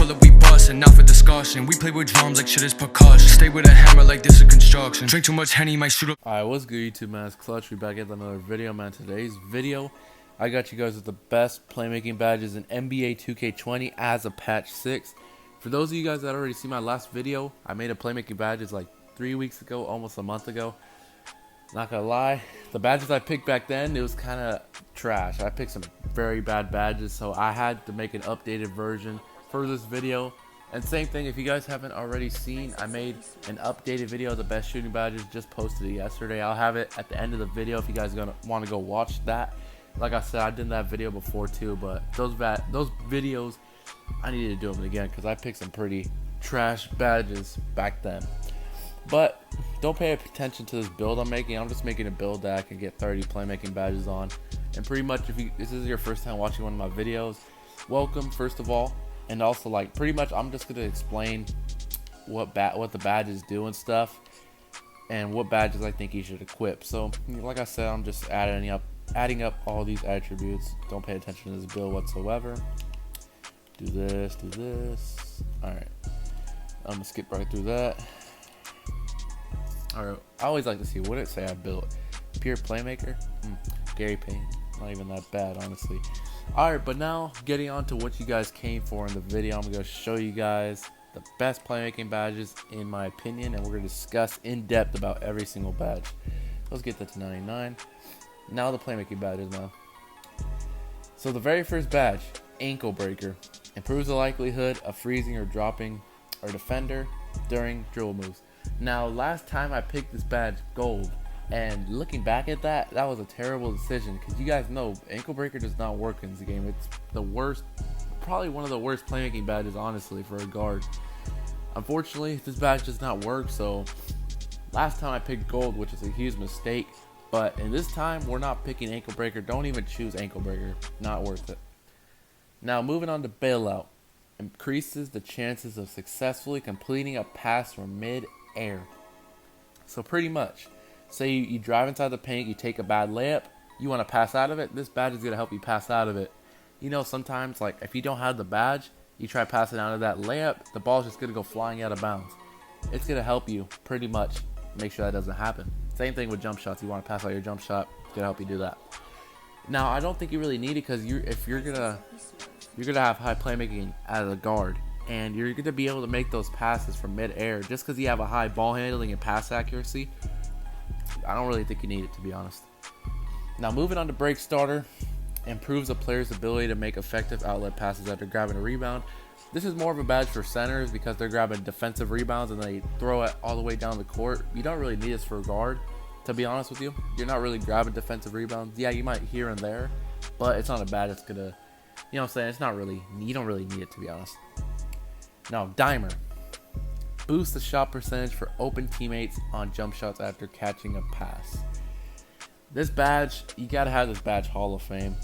pull up, we bustin', not for discussion. We play with drums like shit is percussion. Stay with a hammer like this is construction. Drink too much Henny, might shoot up. Alright, what's good YouTube, man? It's Clutch. We're back at another video, man. Today's video, I got you guys with the best playmaking badges in NBA 2K20 as a patch 6. For those of you guys that already see my last video, I made a playmaking badges like 3 weeks ago, almost a month ago. Not gonna lie, the badges I picked back then, it was kind of trash. I picked some very bad badges, so I had to make an updated version for this video. And same thing, if you guys haven't already seen, I made an updated video of the best shooting badges, just posted it yesterday. I'll have it at the end of the video if you guys want to go watch that. Like I said, I did that video before too, but those videos, I needed to do them again because I picked some pretty trash badges back then. But don't pay attention to this build I'm making. I'm just making a build that I can get 30 playmaking badges on. And pretty much, if this is your first time watching one of my videos, welcome first of all. And also, like, pretty much I'm just gonna explain what the badges do and stuff, and what badges I think you should equip. So like I said, I'm just adding up all these attributes. Don't pay attention to this build whatsoever. Do this. Alright, I'm gonna skip right through that. Alright, I always like to see what it say I built. Pure playmaker, Gary Payne, not even that bad, honestly. Alright, but now getting on to what you guys came for in the video, I'm going to show you guys the best playmaking badges in my opinion, and we're going to discuss in depth about every single badge. Let's get that to 99. Now the playmaking badges, man. So the very first badge, ankle breaker, improves the likelihood of freezing or dropping our defender during dribble moves. Now last time I picked this badge gold, and looking back at that was a terrible decision because you guys know ankle breaker does not work in this game. It's the worst, probably one of the worst playmaking badges honestly for a guard. Unfortunately, this badge does not work, so last time I picked gold, which is a huge mistake, but in this time we're not picking ankle breaker. Don't even choose ankle breaker, not worth it. Now moving on to bailout, increases the chances of successfully completing a pass from mid-air. So pretty much, say you drive inside the paint, you take a bad layup, you want to pass out of it, this badge is going to help you pass out of it. You know, sometimes, like, if you don't have the badge, you try passing out of that layup, the ball's just going to go flying out of bounds. It's going to help you pretty much make sure that doesn't happen. Same thing with jump shots. You want to pass out your jump shot, it's going to help you do that. Now, I don't think you really need it because if you're going to have high playmaking as a guard, and you're going to be able to make those passes from mid-air just because you have a high ball handling and pass accuracy. I don't really think you need it, to be honest. Now moving on to break starter, improves a player's ability to make effective outlet passes after grabbing a rebound. This is more of a badge for centers because they're grabbing defensive rebounds and they throw it all the way down the court. You don't really need this for a guard, to be honest with you. You're not really grabbing defensive rebounds. Yeah, you might here and there, but it's not a badge that's gonna, you know what I'm saying? It's not really, you don't really need it, to be honest. Now dimer. Boost the shot percentage for open teammates on jump shots after catching a pass. This badge, you gotta have this badge Hall of Fame.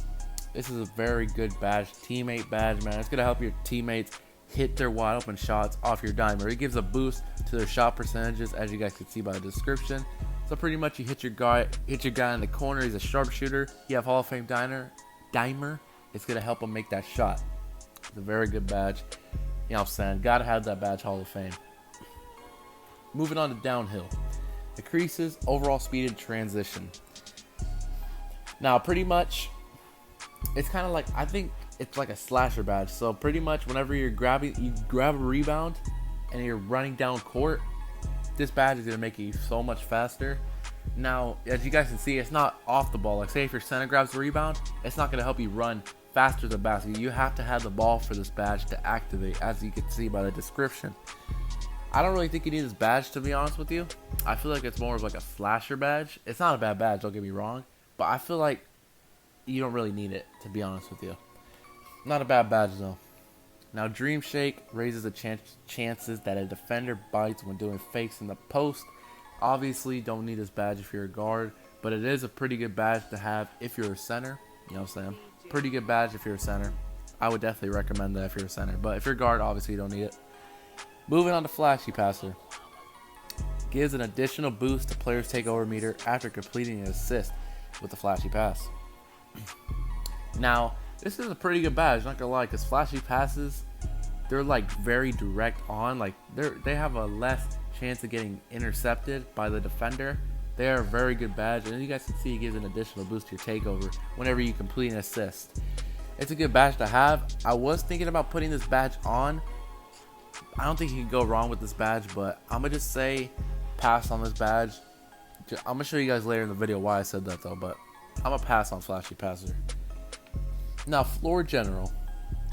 This is a very good badge, teammate badge, man. It's gonna help your teammates hit their wide open shots off your dimer. It gives a boost to their shot percentages, as you guys can see by the description. So pretty much you hit your guy in the corner, he's a sharpshooter. You have Hall of Fame dimer. It's gonna help him make that shot. It's a very good badge. You know what I'm saying? Gotta have that badge Hall of Fame. Moving on to downhill, decreases overall speed in transition. Now pretty much, it's kind of like, I think it's like a slasher badge. So pretty much whenever you grab a rebound and you're running down court, this badge is going to make you so much faster. Now, as you guys can see, it's not off the ball. Like say if your center grabs the rebound, it's not going to help you run faster to the basket. You have to have the ball for this badge to activate, as you can see by the description. I don't really think you need this badge, to be honest with you. I feel like it's more of like a slasher badge. It's not a bad badge, don't get me wrong, but I feel like you don't really need it, to be honest with you. Not a bad badge though. Now Dream Shake raises the chances that a defender bites when doing fakes in the post. Obviously don't need this badge if you're a guard, but it is a pretty good badge to have if you're a center. You know what I'm saying? Pretty good badge if you're a center. I would definitely recommend that if you're a center, but if you're a guard, obviously you don't need it. Moving on to Flashy Passer. Gives an additional boost to players' takeover meter after completing an assist with the Flashy Pass. Now, this is a pretty good badge, not gonna lie, because Flashy Passes, they're like very direct on, like they have a less chance of getting intercepted by the defender. They are a very good badge, and you guys can see it gives an additional boost to your takeover whenever you complete an assist. It's a good badge to have. I was thinking about putting this badge on. I don't think you can go wrong with this badge, but I'm gonna just say pass on this badge. I'm gonna show you guys later in the video why I said that though, but I'm gonna pass on Flashy Passer. Now, floor general.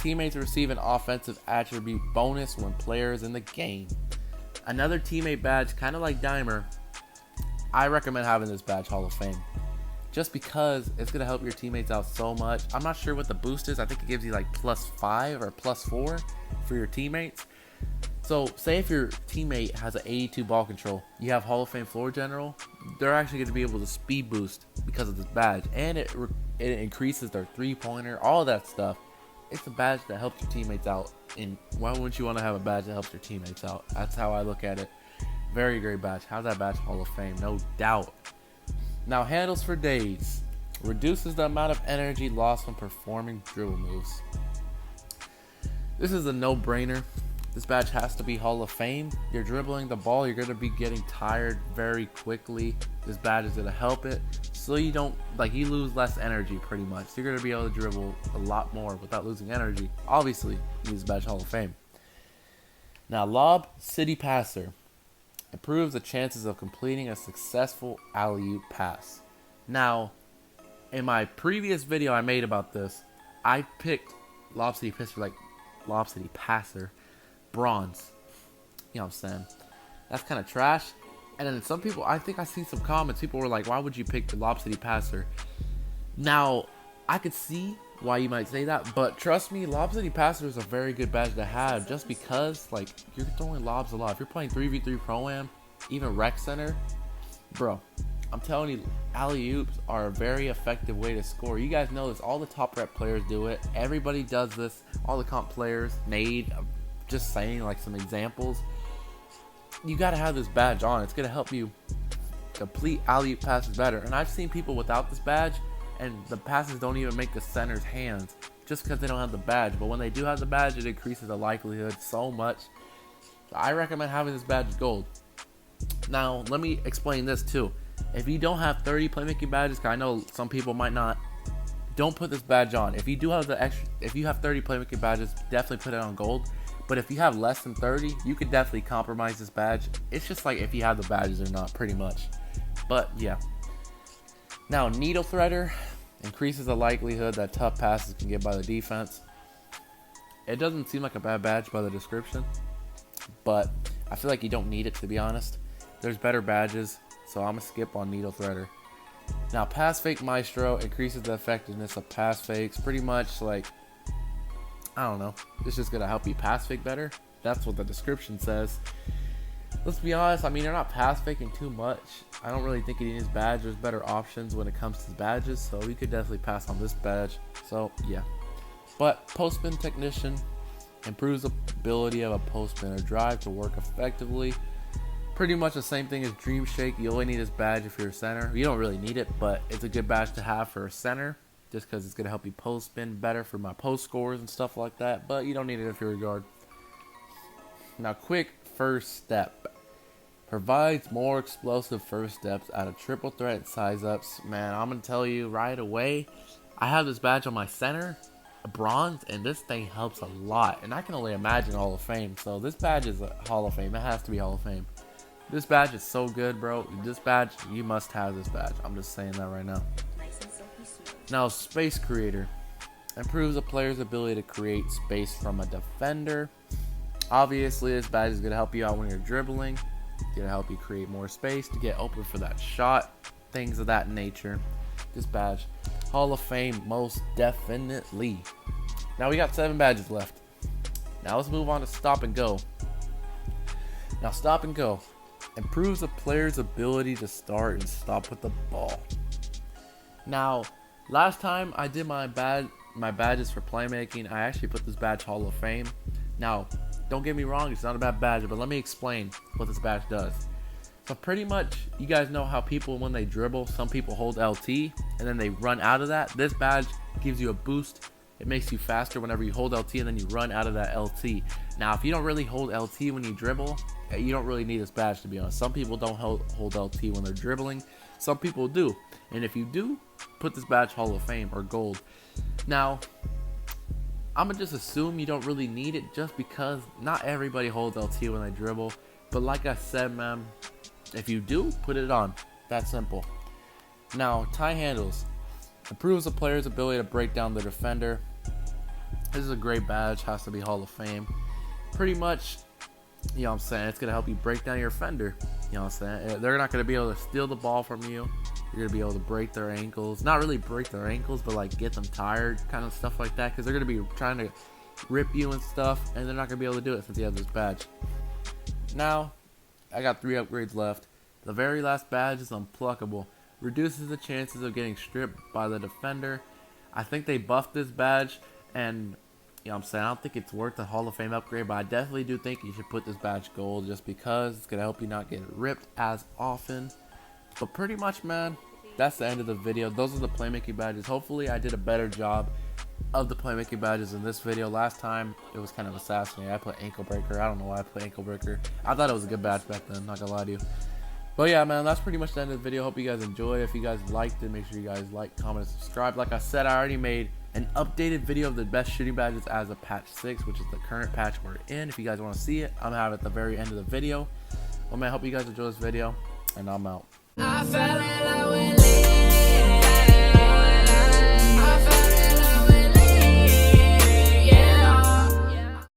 Teammates receive an offensive attribute bonus when players in the game. Another teammate badge, kind of like Dimer. I recommend having this badge Hall of Fame, just because it's going to help your teammates out so much. I'm not sure what the boost is. I think it gives you like +5 or +4 for your teammates. So say if your teammate has an 82 ball control, you have Hall of Fame floor general, they're actually going to be able to speed boost because of this badge, and it increases their 3-pointer, all that stuff. It's a badge that helps your teammates out, and why wouldn't you want to have a badge that helps your teammates out? That's how I look at it. Very great badge. How's that badge Hall of Fame? No doubt. Now, handles for days. Reduces the amount of energy lost when performing dribble moves. This is a no-brainer. This badge has to be Hall of Fame. You're dribbling the ball, you're going to be getting tired very quickly. This badge is going to help it, so you don't, like, you lose less energy pretty much. So you're going to be able to dribble a lot more without losing energy. Obviously, you use badge Hall of Fame. Now, Lob City Passer. Improves the chances of completing a successful alley-oop pass. Now, in my previous video I made about this, I picked Lob City Passer bronze. You know what I'm saying? That's kind of trash. And then some people, I think I see some comments, people were like, why would you pick the Lob City Passer? Now, I could see why you might say that, but trust me, Lob City Passer is a very good badge to have, just because, like, you're throwing lobs a lot. If you're playing 3v3 Pro-Am, even Rec Center, bro, I'm telling you, alley-oops are a very effective way to score. You guys know this. All the top rep players do it. Everybody does this. All the comp players made, just saying, like, some examples. You got to have this badge on. It's going to help you complete alley-oop passes better. And I've seen people without this badge, and the passes don't even make the center's hands just because they don't have the badge. But when they do have the badge, it increases the likelihood so much. So I recommend having this badge gold. Now, let me explain this too. If you don't have 30 playmaking badges, because I know some people might not, don't put this badge on. If you do have if you have 30 playmaking badges, definitely put it on gold. But if you have less than 30, you could definitely compromise this badge. It's just like if you have the badges or not, pretty much. But yeah. Now, Needle Threader increases the likelihood that tough passes can get by the defense. It doesn't seem like a bad badge by the description, but I feel like you don't need it, to be honest. There's better badges, so I'm going to skip on Needle Threader. Now, Pass Fake Maestro increases the effectiveness of pass fakes. Pretty much like, I don't know, it's just going to help you pass fake better. That's what the description says. Let's be honest, I mean, they're not pass faking too much. I don't really think it needs badge. There's better options when it comes to badges, so we could definitely pass on this badge. So yeah. But Postman Technician improves the ability of a postman or drive to work effectively. Pretty much the same thing as Dream Shake. You only need this badge if you're a center. You don't really need it, but it's a good badge to have for a center, just because it's going to help you post spin better for my post scores and stuff like that. But you don't need it if you're a guard. Now, Quick First Step provides more explosive first steps out of triple threat size ups. Man, I'm going to tell you right away, I have this badge on my center, a bronze, and this thing helps a lot. And I can only imagine Hall of Fame. So this badge is a Hall of Fame. It has to be Hall of Fame. This badge is so good, bro. This badge, you must have this badge. I'm just saying that right now. Now, Space Creator improves a player's ability to create space from a defender. Obviously, this badge is going to help you out when you're dribbling. It's going to help you create more space to get open for that shot. Things of that nature. This badge, Hall of Fame, most definitely. Now, we got 7 badges left. Now, let's move on to Stop and Go. Now, Stop and Go improves a player's ability to start and stop with the ball. Now, last time I did my badges for playmaking, I actually put this badge Hall of Fame. Now, don't get me wrong, it's not a bad badge, but let me explain what this badge does. So pretty much, you guys know how people, when they dribble, some people hold LT and then they run out of that. This badge gives you a boost It makes you faster whenever you hold LT and then you run out of that LT. Now, if you don't really hold LT when you dribble, you don't really need this badge, to be honest. Some people don't hold LT when they're dribbling. Some people do. And if you do, put this badge Hall of Fame or gold. Now, I'm going to just assume you don't really need it just because not everybody holds LT when they dribble. But like I said, man, if you do, put it on. That's simple. Now, tie handles. Improves the player's ability to break down the defender. This is a great badge, has to be Hall of Fame. Pretty much, you know what I'm saying, it's going to help you break down your defender. You know what I'm saying? They're not going to be able to steal the ball from you. You're going to be able to break their ankles. Not really break their ankles, but like get them tired, kind of stuff like that. Because they're going to be trying to rip you and stuff, and they're not going to be able to do it since you have this badge. Now, I got 3 upgrades left. The very last badge is Unpluckable. Reduces the chances of getting stripped by the defender. I think they buffed this badge, and you know what I'm saying, I don't think it's worth the Hall of Fame upgrade, but I definitely do think you should put this badge gold just because it's going to help you not get ripped as often. But pretty much, man, that's the end of the video. Those are the playmaking badges. Hopefully I did a better job of the playmaking badges in this video. Last time it was kind of assassinating. I put ankle breaker. I don't know why I put ankle breaker. I thought it was a good badge back then, not gonna lie to you. But yeah, man, that's pretty much the end of the video. Hope you guys enjoyed. If you guys liked it, make sure you guys like, comment, and subscribe. Like I said, I already made an updated video of the best shooting badges as of patch 6, which is the current patch we're in. If you guys want to see it, I'm gonna have it at the very end of the video. Well, man, I hope you guys enjoy this video, and I'm out. I fell in love with